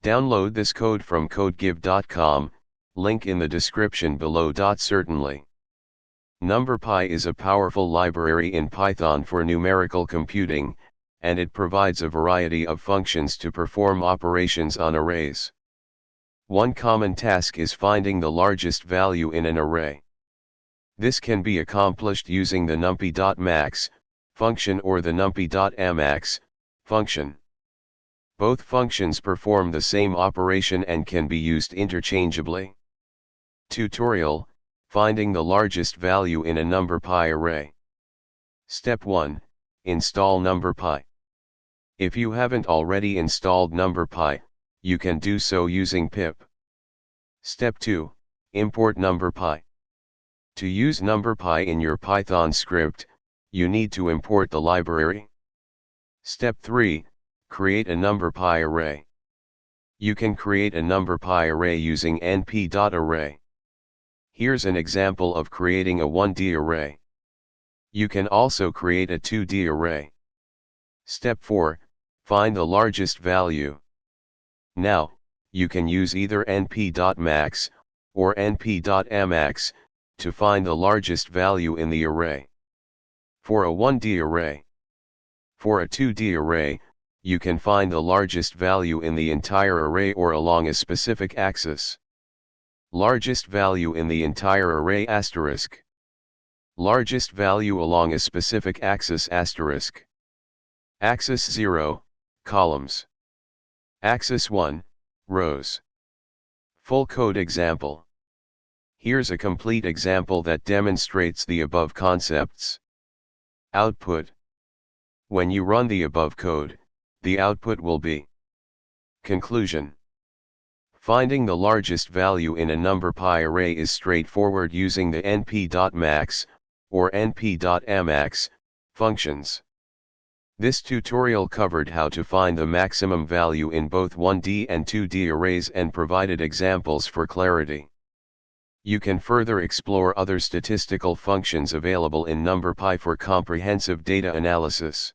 Download this code from codegive.com, link in the description below. Certainly. NumPy is a powerful library in Python for numerical computing, and it provides a variety of functions to perform operations on arrays. One common task is finding the largest value in an array. This can be accomplished using the numpy.max function or the numpy.amax function. Both functions perform the same operation and can be used interchangeably. Tutorial: Finding the largest value in a NumPy array. Step 1. Install NumPy. If you haven't already installed NumPy, you can do so using pip. Step 2. Import NumPy. To use NumPy in your Python script, you need to import the library. Step 3. Create a NumPy array. You can create a NumPy array using np.array. Here's an example of creating a 1D array. You can also create a 2D array. Step 4. Find the largest value. Now, you can use either np.max or np.amax to find the largest value in the array. For a 1D array. For a 2D array, you can find the largest value in the entire array or along a specific axis. Largest value in the entire array asterisk. Largest value along a specific axis asterisk. Axis 0, columns. Axis 1, rows. Full code example. Here's a complete example that demonstrates the above concepts. Output. When you run the above code, the output will be. Conclusion. Finding the largest value in a NumPy array is straightforward using the np.max or np.amax functions. This tutorial covered how to find the maximum value in both 1D and 2D arrays and provided examples for clarity. You can further explore other statistical functions available in NumPy for comprehensive data analysis.